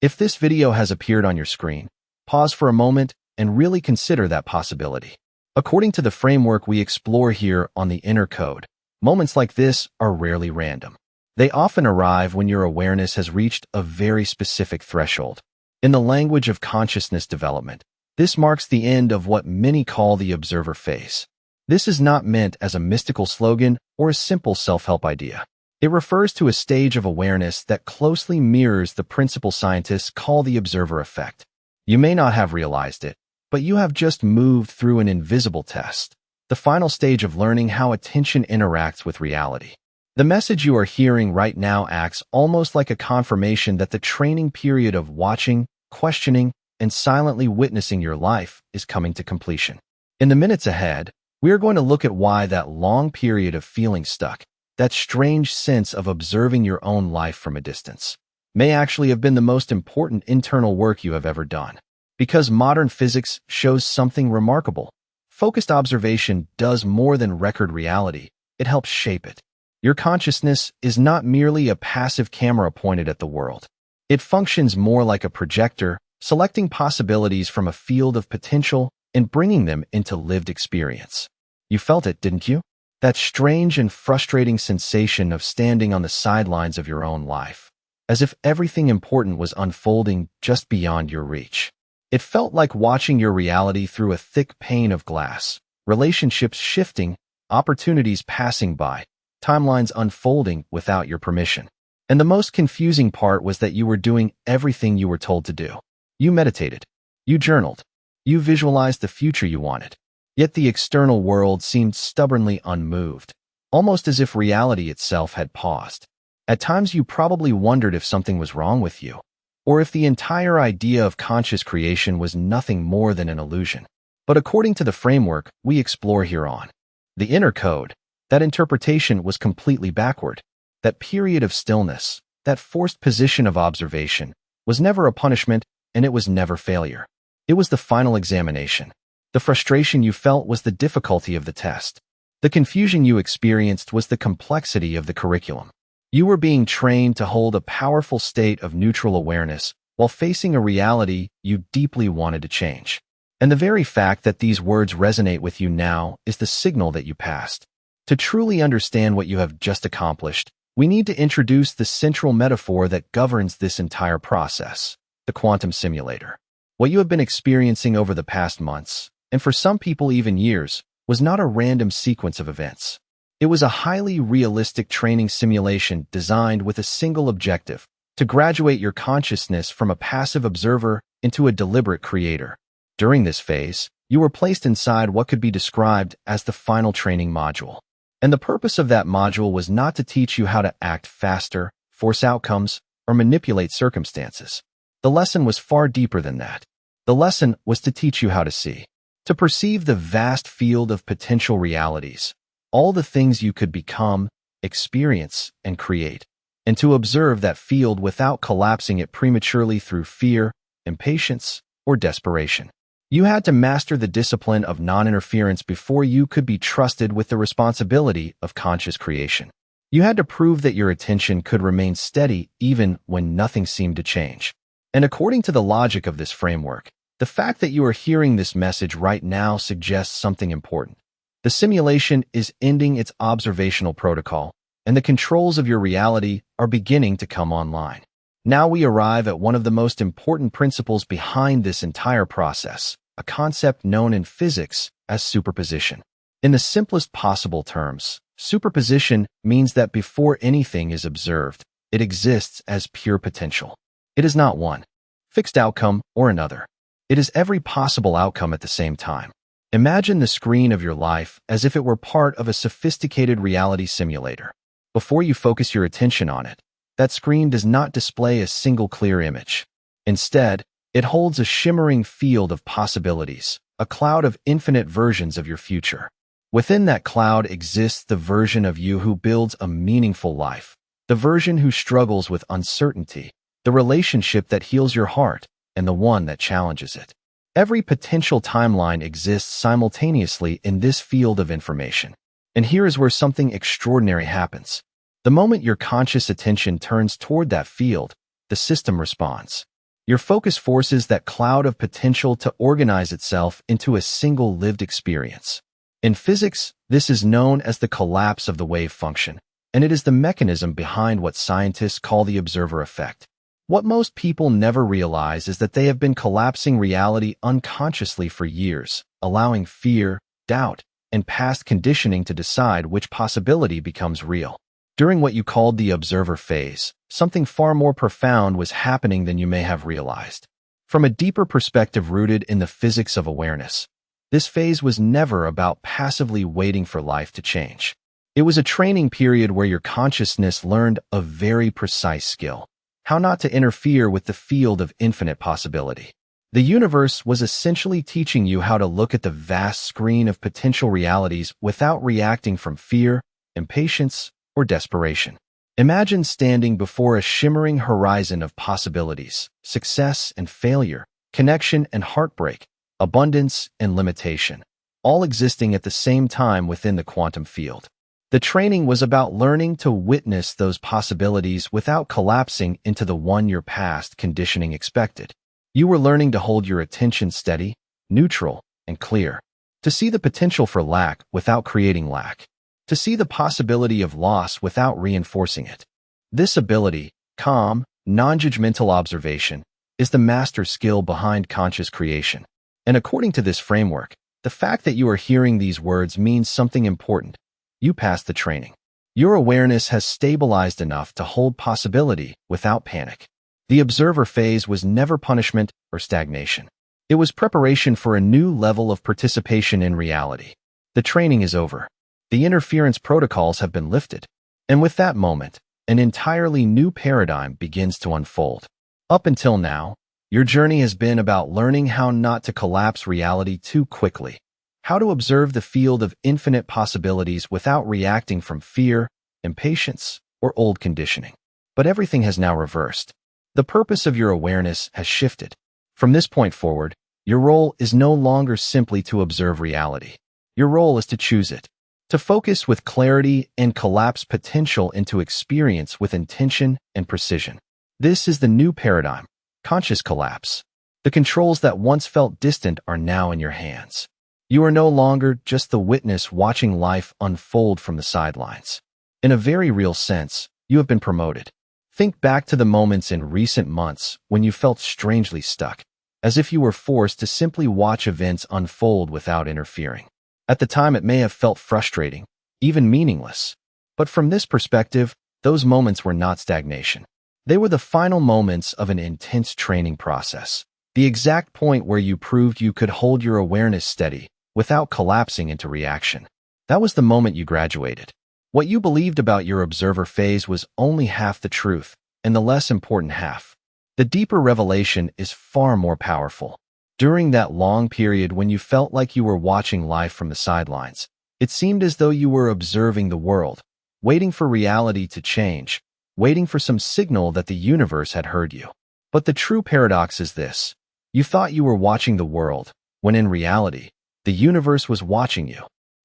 If this video has appeared on your screen, pause for a moment and really consider that possibility. According to the framework we explore here on the inner code, moments like this are rarely random. They often arrive when your awareness has reached a very specific threshold. In the language of consciousness development, this marks the end of what many call the observer phase. This is not meant as a mystical slogan or a simple self-help idea. It refers to a stage of awareness that closely mirrors the principle scientists call the observer effect. You may not have realized it, but you have just moved through an invisible test, the final stage of learning how attention interacts with reality. The message you are hearing right now acts almost like a confirmation that the training period of watching, questioning, and silently witnessing your life is coming to completion. In the minutes ahead, we are going to look at why that long period of feeling stuck, that strange sense of observing your own life from a distance, may actually have been the most important internal work you have ever done. Because modern physics shows something remarkable. Focused observation does more than record reality, it helps shape it. Your consciousness is not merely a passive camera pointed at the world. It functions more like a projector, selecting possibilities from a field of potential and bringing them into lived experience. You felt it, didn't you? That strange and frustrating sensation of standing on the sidelines of your own life, as if everything important was unfolding just beyond your reach. It felt like watching your reality through a thick pane of glass, relationships shifting, opportunities passing by, timelines unfolding without your permission. And the most confusing part was that you were doing everything you were told to do. You meditated. You journaled. You visualized the future you wanted. Yet the external world seemed stubbornly unmoved, almost as if reality itself had paused. At times you probably wondered if something was wrong with you, or if the entire idea of conscious creation was nothing more than an illusion. But according to the framework we explore hereon, the inner code, that interpretation was completely backward. That period of stillness, that forced position of observation, was never a punishment, and it was never failure. It was the final examination. The frustration you felt was the difficulty of the test. The confusion you experienced was the complexity of the curriculum. You were being trained to hold a powerful state of neutral awareness while facing a reality you deeply wanted to change. And the very fact that these words resonate with you now is the signal that you passed. To truly understand what you have just accomplished, we need to introduce the central metaphor that governs this entire process, the quantum simulator. What you have been experiencing over the past months, and for some people even years, was not a random sequence of events. It was a highly realistic training simulation designed with a single objective, to graduate your consciousness from a passive observer into a deliberate creator. During this phase, you were placed inside what could be described as the final training module. And the purpose of that module was not to teach you how to act faster, force outcomes, or manipulate circumstances. The lesson was far deeper than that. The lesson was to teach you how to see, to perceive the vast field of potential realities, all the things you could become, experience, and create, and to observe that field without collapsing it prematurely through fear, impatience, or desperation. You had to master the discipline of non-interference before you could be trusted with the responsibility of conscious creation. You had to prove that your attention could remain steady even when nothing seemed to change. And according to the logic of this framework, the fact that you are hearing this message right now suggests something important. The simulation is ending its observational protocol, and the controls of your reality are beginning to come online. Now we arrive at one of the most important principles behind this entire process, a concept known in physics as superposition. In the simplest possible terms, superposition means that before anything is observed, it exists as pure potential. It is not one fixed outcome or another. It is every possible outcome at the same time. Imagine the screen of your life as if it were part of a sophisticated reality simulator. Before you focus your attention on it, that screen does not display a single clear image. Instead, it holds a shimmering field of possibilities, a cloud of infinite versions of your future. Within that cloud exists the version of you who builds a meaningful life, the version who struggles with uncertainty, the relationship that heals your heart, and the one that challenges it. Every potential timeline exists simultaneously in this field of information. And here is where something extraordinary happens. The moment your conscious attention turns toward that field, the system responds. Your focus forces that cloud of potential to organize itself into a single lived experience. In physics, this is known as the collapse of the wave function, and it is the mechanism behind what scientists call the observer effect. What most people never realize is that they have been collapsing reality unconsciously for years, allowing fear, doubt, and past conditioning to decide which possibility becomes real. During what you called the observer phase, something far more profound was happening than you may have realized. From a deeper perspective rooted in the physics of awareness, this phase was never about passively waiting for life to change. It was a training period where your consciousness learned a very precise skill: how not to interfere with the field of infinite possibility. The universe was essentially teaching you how to look at the vast screen of potential realities without reacting from fear, impatience, or desperation. Imagine standing before a shimmering horizon of possibilities: success and failure, connection and heartbreak, abundance and limitation, all existing at the same time within the quantum field. The training was about learning to witness those possibilities without collapsing into the one your past conditioning expected. You were learning to hold your attention steady, neutral, and clear, to see the potential for lack without creating lack, to see the possibility of loss without reinforcing it. This ability, calm, non-judgmental observation, is the master skill behind conscious creation. And according to this framework, the fact that you are hearing these words means something important. You passed the training. Your awareness has stabilized enough to hold possibility without panic. The observer phase was never punishment or stagnation. It was preparation for a new level of participation in reality. The training is over. The interference protocols have been lifted. And with that moment, an entirely new paradigm begins to unfold. Up until now, your journey has been about learning how not to collapse reality too quickly, how to observe the field of infinite possibilities without reacting from fear, impatience, or old conditioning. But everything has now reversed. The purpose of your awareness has shifted. From this point forward, your role is no longer simply to observe reality. Your role is to choose it, to focus with clarity and collapse potential into experience with intention and precision. This is the new paradigm: conscious collapse. The controls that once felt distant are now in your hands. You are no longer just the witness watching life unfold from the sidelines. In a very real sense, you have been promoted. Think back to the moments in recent months when you felt strangely stuck, as if you were forced to simply watch events unfold without interfering. At the time, it may have felt frustrating, even meaningless. But from this perspective, those moments were not stagnation. They were the final moments of an intense training process, the exact point where you proved you could hold your awareness steady without collapsing into reaction. That was the moment you graduated. What you believed about your observer phase was only half the truth, and the less important half. The deeper revelation is far more powerful. During that long period when you felt like you were watching life from the sidelines, it seemed as though you were observing the world, waiting for reality to change, waiting for some signal that the universe had heard you. But the true paradox is this: you thought you were watching the world, when in reality, the universe was watching you.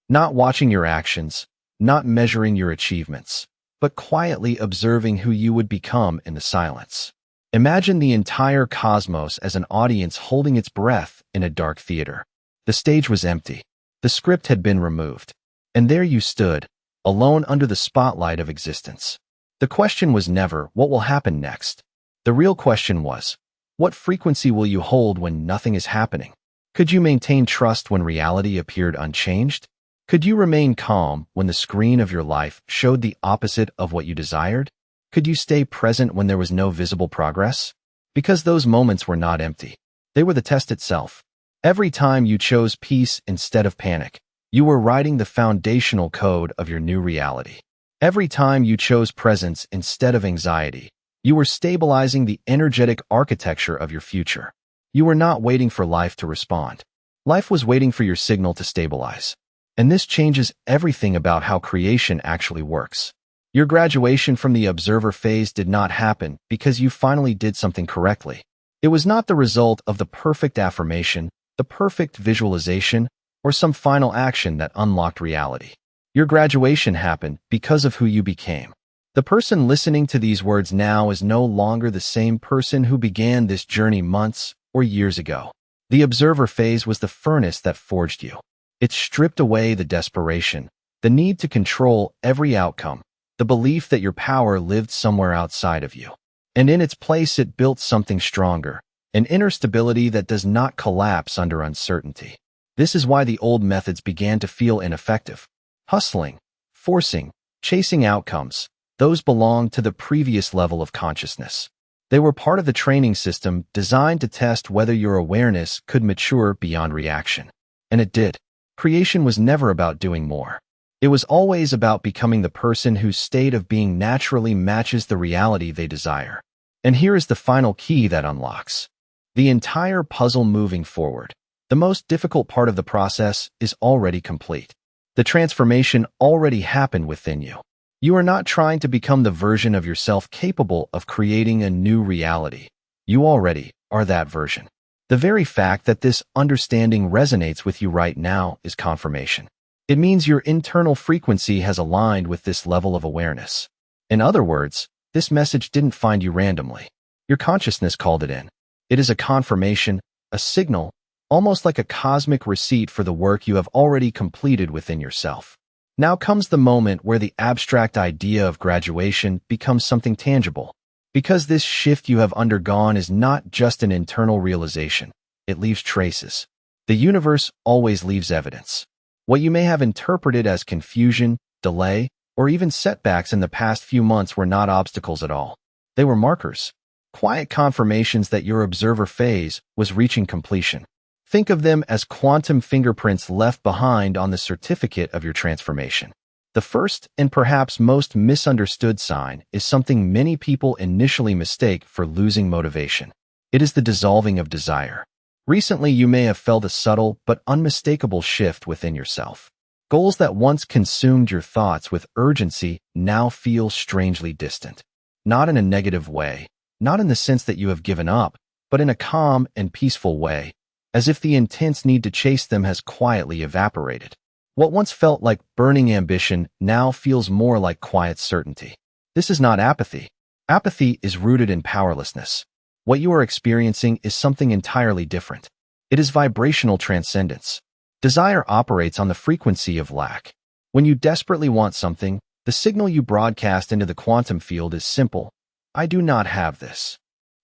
Not watching your actions, not measuring your achievements, but quietly observing who you would become in the silence. Imagine the entire cosmos as an audience holding its breath in a dark theater. The stage was empty. The script had been removed. And there you stood, alone under the spotlight of existence. The question was never, what will happen next? The real question was, what frequency will you hold when nothing is happening? Could you maintain trust when reality appeared unchanged? Could you remain calm when the screen of your life showed the opposite of what you desired? Could you stay present when there was no visible progress? Because those moments were not empty. They were the test itself. Every time you chose peace instead of panic, you were writing the foundational code of your new reality. Every time you chose presence instead of anxiety, you were stabilizing the energetic architecture of your future. You were not waiting for life to respond. Life was waiting for your signal to stabilize. And this changes everything about how creation actually works. Your graduation from the observer phase did not happen because you finally did something correctly. It was not the result of the perfect affirmation, the perfect visualization, or some final action that unlocked reality. Your graduation happened because of who you became. The person listening to these words now is no longer the same person who began this journey months or years ago. The observer phase was the furnace that forged you. It stripped away the desperation, the need to control every outcome, the belief that your power lived somewhere outside of you. And in its place it built something stronger, an inner stability that does not collapse under uncertainty. This is why the old methods began to feel ineffective. Hustling, forcing, chasing outcomes, those belonged to the previous level of consciousness. They were part of the training system designed to test whether your awareness could mature beyond reaction. And it did. Creation was never about doing more. It was always about becoming the person whose state of being naturally matches the reality they desire. And here is the final key that unlocks the entire puzzle moving forward. The most difficult part of the process is already complete. The transformation already happened within you. You are not trying to become the version of yourself capable of creating a new reality. You already are that version. The very fact that this understanding resonates with you right now is confirmation. It means your internal frequency has aligned with this level of awareness. In other words, this message didn't find you randomly. Your consciousness called it in. It is a confirmation, a signal, almost like a cosmic receipt for the work you have already completed within yourself. Now comes the moment where the abstract idea of graduation becomes something tangible. Because this shift you have undergone is not just an internal realization, it leaves traces. The universe always leaves evidence. What you may have interpreted as confusion, delay, or even setbacks in the past few months were not obstacles at all. They were markers, quiet confirmations that your observer phase was reaching completion. Think of them as quantum fingerprints left behind on the certificate of your transformation. The first and perhaps most misunderstood sign is something many people initially mistake for losing motivation. It is the dissolving of desire. Recently, you may have felt a subtle but unmistakable shift within yourself. Goals that once consumed your thoughts with urgency now feel strangely distant. Not in a negative way, not in the sense that you have given up, but in a calm and peaceful way, as if the intense need to chase them has quietly evaporated. What once felt like burning ambition now feels more like quiet certainty. This is not apathy. Apathy is rooted in powerlessness. What you are experiencing is something entirely different. It is vibrational transcendence. Desire operates on the frequency of lack. When you desperately want something, the signal you broadcast into the quantum field is simple: I do not have this.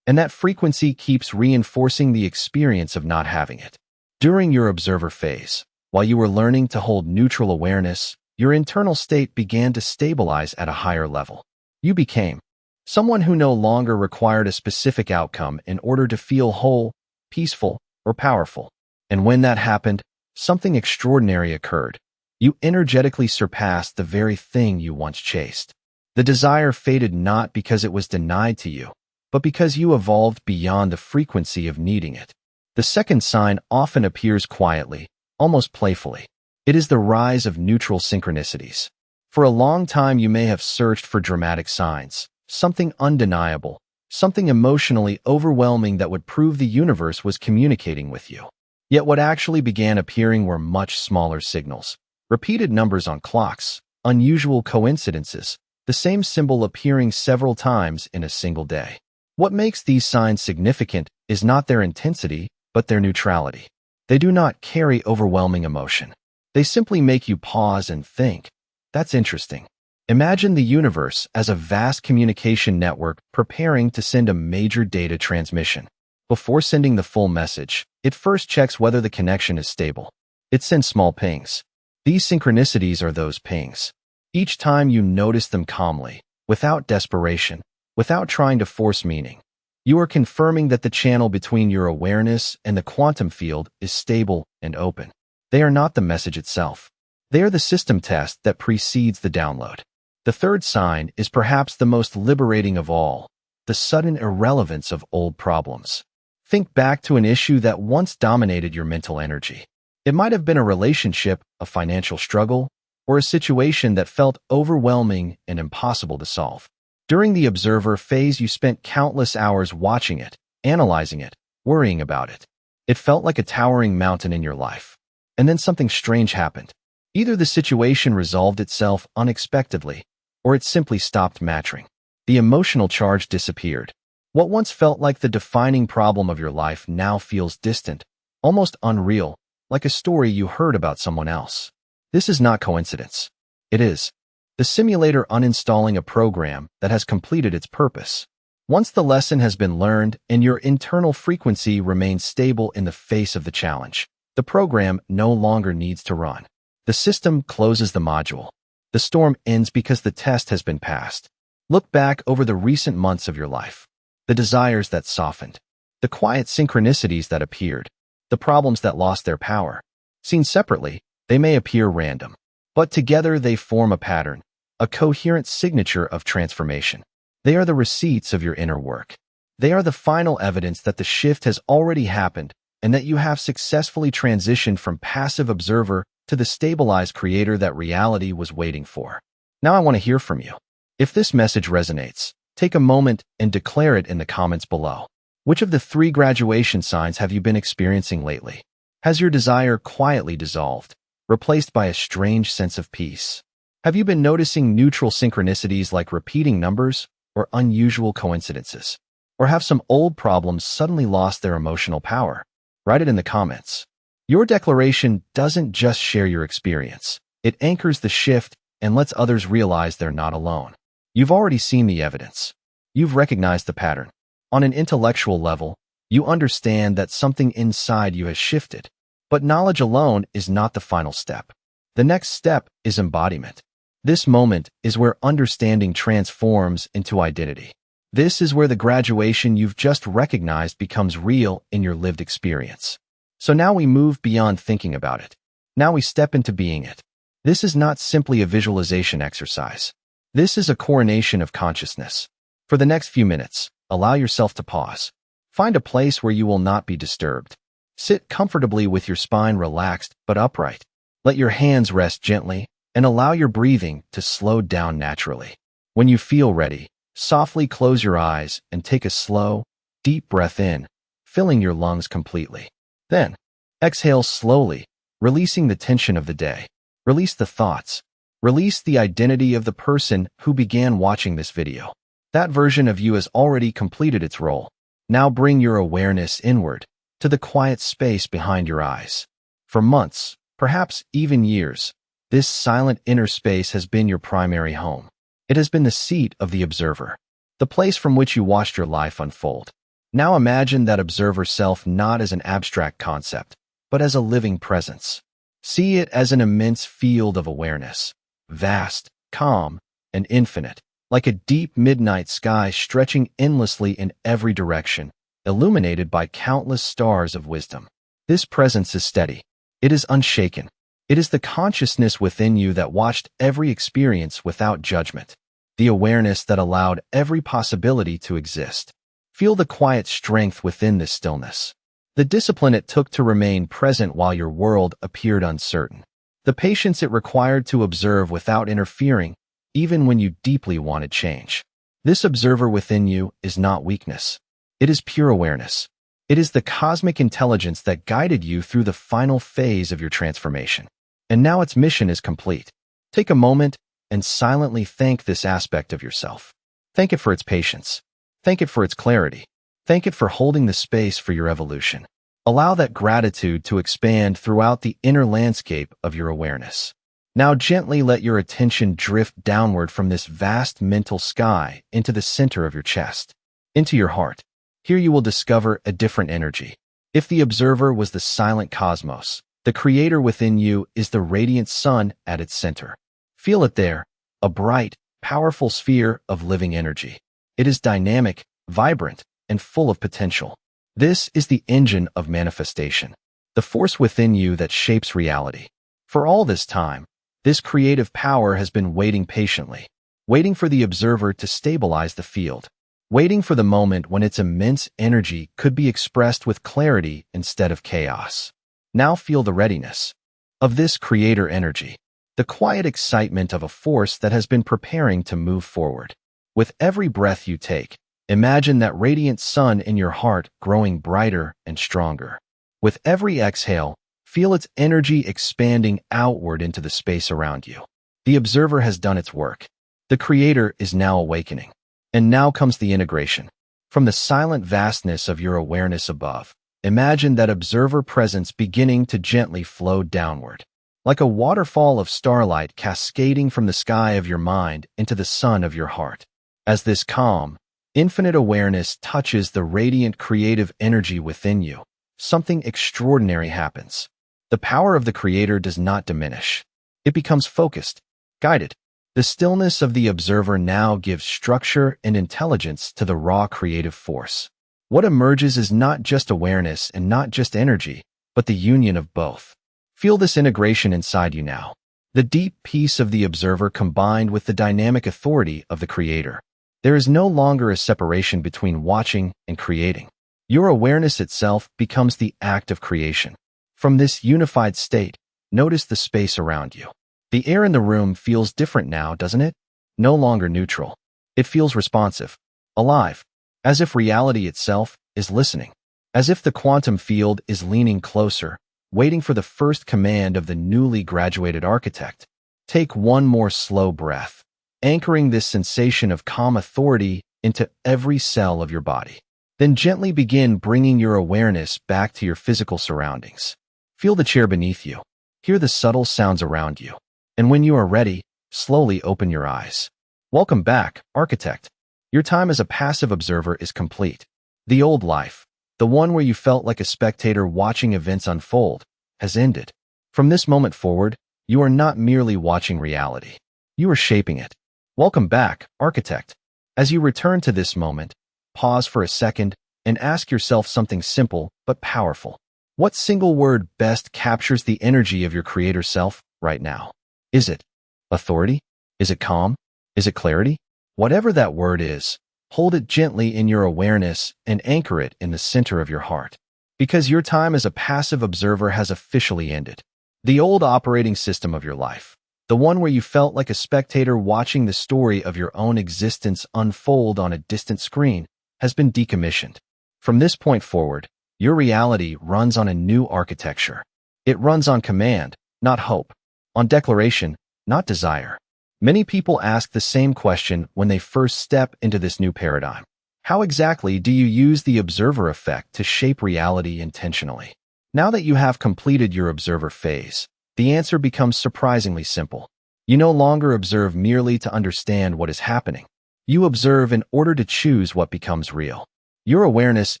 And that frequency keeps reinforcing the experience of not having it. During your observer phase, while you were learning to hold neutral awareness, your internal state began to stabilize at a higher level. You became someone who no longer required a specific outcome in order to feel whole, peaceful, or powerful. And when that happened, something extraordinary occurred. You energetically surpassed the very thing you once chased. The desire faded not because it was denied to you, but because you evolved beyond the frequency of needing it. The second sign often appears quietly, almost playfully. It is the rise of neutral synchronicities. For a long time you may have searched for dramatic signs, something undeniable, something emotionally overwhelming that would prove the universe was communicating with you. Yet what actually began appearing were much smaller signals. Repeated numbers on clocks, unusual coincidences, the same symbol appearing several times in a single day. What makes these signs significant is not their intensity, but their neutrality. They do not carry overwhelming emotion. They simply make you pause and think. That's interesting. Imagine the universe as a vast communication network preparing to send a major data transmission. Before sending the full message, it first checks whether the connection is stable. It sends small pings. These synchronicities are those pings. Each time you notice them calmly, without desperation, without trying to force meaning, you are confirming that the channel between your awareness and the quantum field is stable and open. They are not the message itself. They are the system test that precedes the download. The third sign is perhaps the most liberating of all: the sudden irrelevance of old problems. Think back to an issue that once dominated your mental energy. It might have been a relationship, a financial struggle, or a situation that felt overwhelming and impossible to solve. During the observer phase, you spent countless hours watching it, analyzing it, worrying about it. It felt like a towering mountain in your life. And then something strange happened. Either the situation resolved itself unexpectedly, or it simply stopped matching. The emotional charge disappeared. What once felt like the defining problem of your life now feels distant, almost unreal, like a story you heard about someone else. This is not coincidence. It is the simulator uninstalling a program that has completed its purpose. Once the lesson has been learned and your internal frequency remains stable in the face of the challenge, the program no longer needs to run. The system closes the module. The storm ends because the test has been passed. Look back over the recent months of your life. The desires that softened. The quiet synchronicities that appeared. The problems that lost their power. Seen separately, they may appear random, but together they form a pattern, a coherent signature of transformation. They are the receipts of your inner work. They are the final evidence that the shift has already happened and that you have successfully transitioned from passive observer to the stabilized creator that reality was waiting for. Now I want to hear from you. If this message resonates, take a moment and declare it in the comments below. Which of the 3 graduation signs have you been experiencing lately? Has your desire quietly dissolved, replaced by a strange sense of peace? Have you been noticing neutral synchronicities like repeating numbers or unusual coincidences? Or have some old problems suddenly lost their emotional power? Write it in the comments. Your declaration doesn't just share your experience. It anchors the shift and lets others realize they're not alone. You've already seen the evidence. You've recognized the pattern. On an intellectual level, you understand that something inside you has shifted. But knowledge alone is not the final step. The next step is embodiment. This moment is where understanding transforms into identity. This is where the graduation you've just recognized becomes real in your lived experience. So now we move beyond thinking about it. Now we step into being it. This is not simply a visualization exercise. This is a coronation of consciousness. For the next few minutes, allow yourself to pause. Find a place where you will not be disturbed. Sit comfortably with your spine relaxed but upright. Let your hands rest gently and allow your breathing to slow down naturally. When you feel ready, softly close your eyes and take a slow, deep breath in, filling your lungs completely. Then, exhale slowly, releasing the tension of the day. Release the thoughts. Release the identity of the person who began watching this video. That version of you has already completed its role. Now bring your awareness inward, to the quiet space behind your eyes. For months, perhaps even years, this silent inner space has been your primary home. It has been the seat of the observer, the place from which you watched your life unfold. Now imagine that observer self not as an abstract concept, but as a living presence. See it as an immense field of awareness, vast, calm, and infinite, like a deep midnight sky stretching endlessly in every direction, illuminated by countless stars of wisdom. This presence is steady. It is unshaken. It is the consciousness within you that watched every experience without judgment, the awareness that allowed every possibility to exist. Feel the quiet strength within this stillness, the discipline it took to remain present while your world appeared uncertain, the patience it required to observe without interfering, even when you deeply wanted change. This observer within you is not weakness. It is pure awareness. It is the cosmic intelligence that guided you through the final phase of your transformation. And now its mission is complete. Take a moment and silently thank this aspect of yourself. Thank it for its patience. Thank it for its clarity. Thank it for holding the space for your evolution. Allow that gratitude to expand throughout the inner landscape of your awareness. Now gently let your attention drift downward from this vast mental sky into the center of your chest, into your heart. Here you will discover a different energy. If the observer was the silent cosmos, the creator within you is the radiant sun at its center. Feel it there, a bright, powerful sphere of living energy. It is dynamic, vibrant, and full of potential. This is the engine of manifestation, the force within you that shapes reality. For all this time, this creative power has been waiting patiently, waiting for the observer to stabilize the field, waiting for the moment when its immense energy could be expressed with clarity instead of chaos. Now feel the readiness of this creator energy, the quiet excitement of a force that has been preparing to move forward. With every breath you take, imagine that radiant sun in your heart growing brighter and stronger. With every exhale, feel its energy expanding outward into the space around you. The observer has done its work. The creator is now awakening. And now comes the integration. From the silent vastness of your awareness above, imagine that observer presence beginning to gently flow downward, like a waterfall of starlight cascading from the sky of your mind into the sun of your heart. As this calm, infinite awareness touches the radiant creative energy within you, something extraordinary happens. The power of the creator does not diminish. It becomes focused, guided. The stillness of the observer now gives structure and intelligence to the raw creative force. What emerges is not just awareness and not just energy, but the union of both. Feel this integration inside you now. The deep peace of the observer combined with the dynamic authority of the creator. There is no longer a separation between watching and creating. Your awareness itself becomes the act of creation. From this unified state, notice the space around you. The air in the room feels different now, doesn't it? No longer neutral. It feels responsive, alive, as if reality itself is listening, as if the quantum field is leaning closer, waiting for the first command of the newly graduated architect. Take one more slow breath, anchoring this sensation of calm authority into every cell of your body. Then gently begin bringing your awareness back to your physical surroundings. Feel the chair beneath you. Hear the subtle sounds around you. And when you are ready, slowly open your eyes. Welcome back, architect. Your time as a passive observer is complete. The old life, the one where you felt like a spectator watching events unfold, has ended. From this moment forward, you are not merely watching reality. You are shaping it. Welcome back, architect. As you return to this moment, pause for a second and ask yourself something simple but powerful. What single word best captures the energy of your creator self right now? Is it authority? Is it calm? Is it clarity? Whatever that word is, hold it gently in your awareness and anchor it in the center of your heart. Because your time as a passive observer has officially ended. The old operating system of your life, the one where you felt like a spectator watching the story of your own existence unfold on a distant screen, has been decommissioned. From this point forward, your reality runs on a new architecture. It runs on command, not hope. On declaration, not desire. Many people ask the same question when they first step into this new paradigm. How exactly do you use the observer effect to shape reality intentionally? Now that you have completed your observer phase, the answer becomes surprisingly simple. You no longer observe merely to understand what is happening. You observe in order to choose what becomes real. Your awareness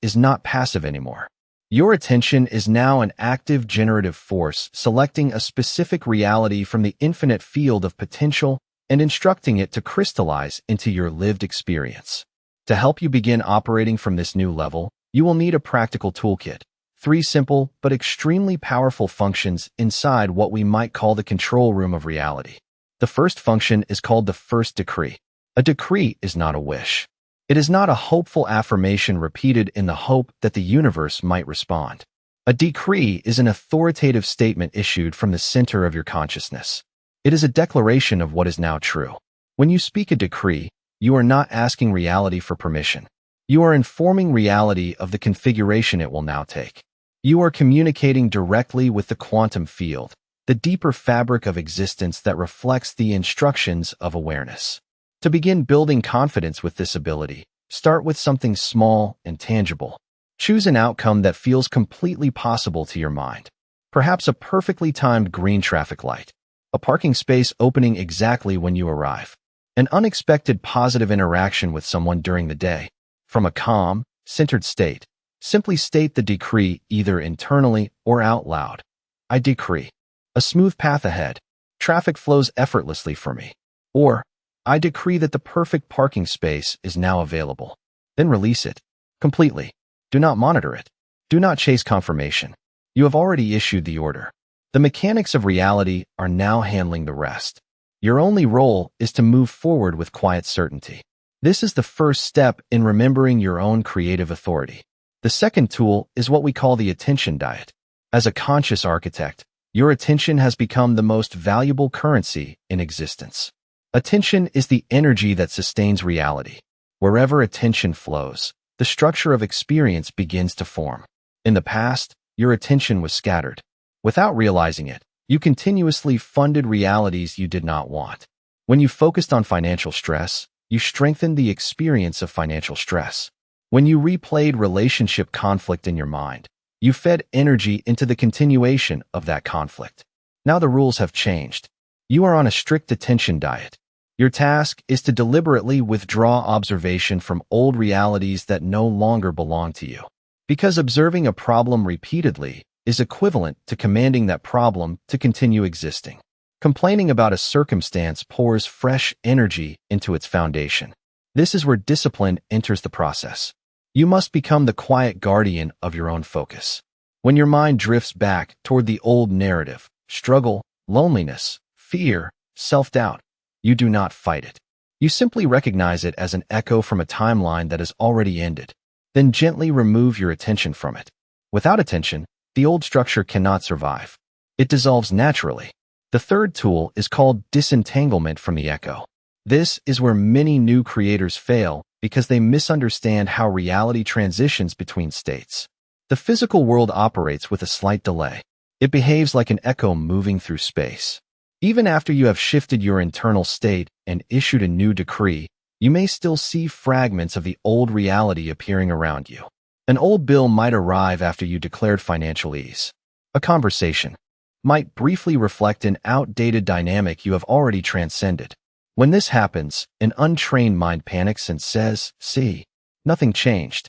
is not passive anymore. Your attention is now an active generative force, selecting a specific reality from the infinite field of potential and instructing it to crystallize into your lived experience. To help you begin operating from this new level, you will need a practical toolkit. 3 simple but extremely powerful functions inside what we might call the control room of reality. The first function is called the first decree. A decree is not a wish. It is not a hopeful affirmation repeated in the hope that the universe might respond. A decree is an authoritative statement issued from the center of your consciousness. It is a declaration of what is now true. When you speak a decree, you are not asking reality for permission. You are informing reality of the configuration it will now take. You are communicating directly with the quantum field, the deeper fabric of existence that reflects the instructions of awareness. To begin building confidence with this ability, start with something small and tangible. Choose an outcome that feels completely possible to your mind. Perhaps a perfectly timed green traffic light, a parking space opening exactly when you arrive, an unexpected positive interaction with someone during the day. From a calm, centered state, simply state the decree either internally or out loud. I decree a smooth path ahead. Traffic flows effortlessly for me. Or, I decree that the perfect parking space is now available. Then release it completely. Do not monitor it. Do not chase confirmation. You have already issued the order. The mechanics of reality are now handling the rest. Your only role is to move forward with quiet certainty. This is the first step in remembering your own creative authority. The second tool is what we call the attention diet. As a conscious architect, your attention has become the most valuable currency in existence. Attention is the energy that sustains reality. Wherever attention flows, the structure of experience begins to form. In the past, your attention was scattered. Without realizing it, you continuously funded realities you did not want. When you focused on financial stress, you strengthened the experience of financial stress. When you replayed relationship conflict in your mind, you fed energy into the continuation of that conflict. Now the rules have changed. You are on a strict attention diet. Your task is to deliberately withdraw observation from old realities that no longer belong to you. Because observing a problem repeatedly is equivalent to commanding that problem to continue existing. Complaining about a circumstance pours fresh energy into its foundation. This is where discipline enters the process. You must become the quiet guardian of your own focus. When your mind drifts back toward the old narrative, struggle, loneliness, fear, self-doubt, you do not fight it. You simply recognize it as an echo from a timeline that has already ended. Then gently remove your attention from it. Without attention, the old structure cannot survive. It dissolves naturally. The third tool is called disentanglement from the echo. This is where many new creators fail because they misunderstand how reality transitions between states. The physical world operates with a slight delay. It behaves like an echo moving through space. Even after you have shifted your internal state and issued a new decree, you may still see fragments of the old reality appearing around you. An old bill might arrive after you declared financial ease. A conversation might briefly reflect an outdated dynamic you have already transcended. When this happens, an untrained mind panics and says, "See, nothing changed."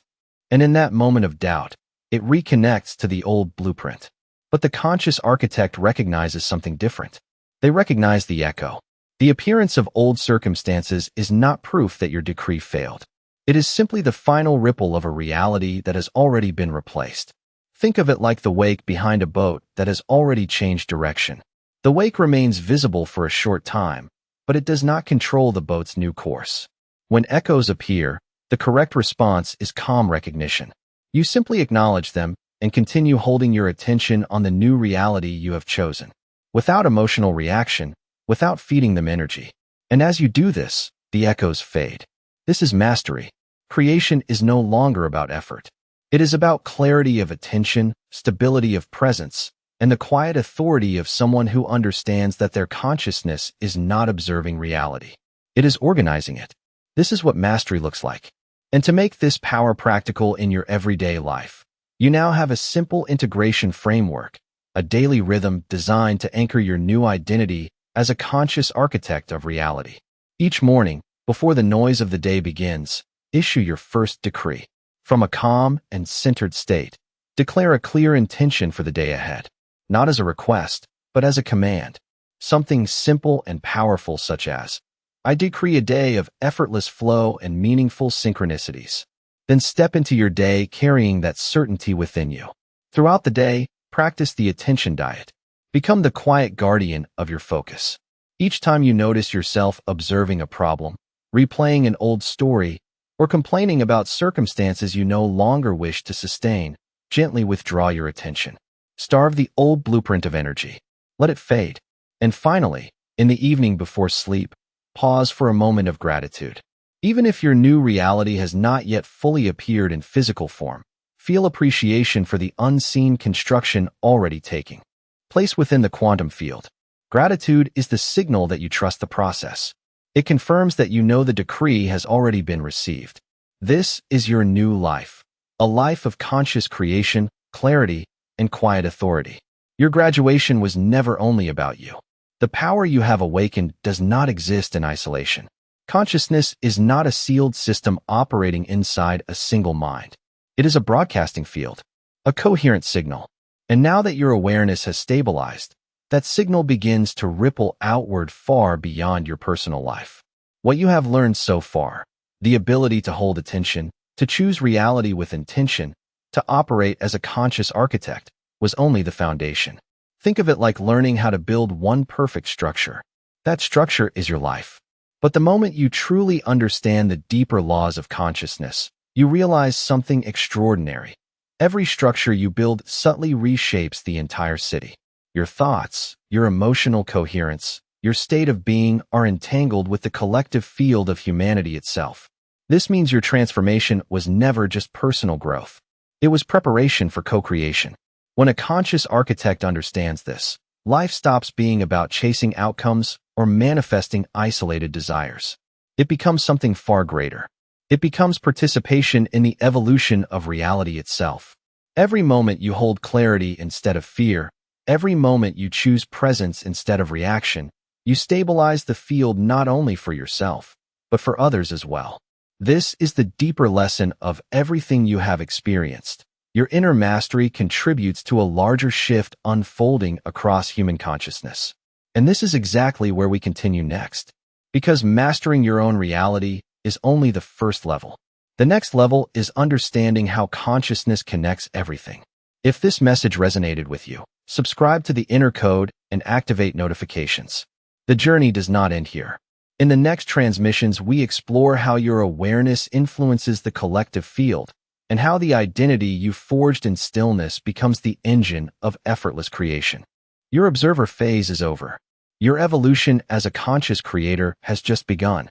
And in that moment of doubt, it reconnects to the old blueprint. But the conscious architect recognizes something different. They recognize the echo. The appearance of old circumstances is not proof that your decree failed. It is simply the final ripple of a reality that has already been replaced. Think of it like the wake behind a boat that has already changed direction. The wake remains visible for a short time, but it does not control the boat's new course. When echoes appear, the correct response is calm recognition. You simply acknowledge them and continue holding your attention on the new reality you have chosen, without emotional reaction, without feeding them energy. And as you do this, the echoes fade. This is mastery. Creation is no longer about effort. It is about clarity of attention, stability of presence, and the quiet authority of someone who understands that their consciousness is not observing reality. It is organizing it. This is what mastery looks like. And to make this power practical in your everyday life, you now have a simple integration framework, a daily rhythm designed to anchor your new identity as a conscious architect of reality. Each morning, before the noise of the day begins, issue your first decree. From a calm and centered state, declare a clear intention for the day ahead. Not as a request, but as a command. Something simple and powerful such as, "I decree a day of effortless flow and meaningful synchronicities." Then step into your day carrying that certainty within you. Throughout the day, practice the attention diet. Become the quiet guardian of your focus. Each time you notice yourself observing a problem, replaying an old story, or complaining about circumstances you no longer wish to sustain, gently withdraw your attention. Starve the old blueprint of energy. Let it fade. And finally, in the evening before sleep, pause for a moment of gratitude. Even if your new reality has not yet fully appeared in physical form, feel appreciation for the unseen construction already taking place within the quantum field. Gratitude is the signal that you trust the process. It confirms that you know the decree has already been received. This is your new life, a life of conscious creation, clarity, and quiet authority. Your graduation was never only about you. The power you have awakened does not exist in isolation. Consciousness is not a sealed system operating inside a single mind. It is a broadcasting field, a coherent signal. And now that your awareness has stabilized, that signal begins to ripple outward far beyond your personal life. What you have learned so far, the ability to hold attention, to choose reality with intention, to operate as a conscious architect, was only the foundation. Think of it like learning how to build one perfect structure. That structure is your life. But the moment you truly understand the deeper laws of consciousness, you realize something extraordinary. Every structure you build subtly reshapes the entire city. Your thoughts, your emotional coherence, your state of being are entangled with the collective field of humanity itself. This means your transformation was never just personal growth. It was preparation for co-creation. When a conscious architect understands this, life stops being about chasing outcomes or manifesting isolated desires. It becomes something far greater. It becomes participation in the evolution of reality itself. Every moment you hold clarity instead of fear, every moment you choose presence instead of reaction, you stabilize the field not only for yourself, but for others as well. This is the deeper lesson of everything you have experienced. Your inner mastery contributes to a larger shift unfolding across human consciousness. And this is exactly where we continue next. Because mastering your own reality is only the first level. The next level is understanding how consciousness connects everything. If this message resonated with you, subscribe to the Inner Code and activate notifications. The journey does not end here. In the next transmissions, we explore how your awareness influences the collective field and how the identity you forged in stillness becomes the engine of effortless creation. Your observer phase is over. Your evolution as a conscious creator has just begun.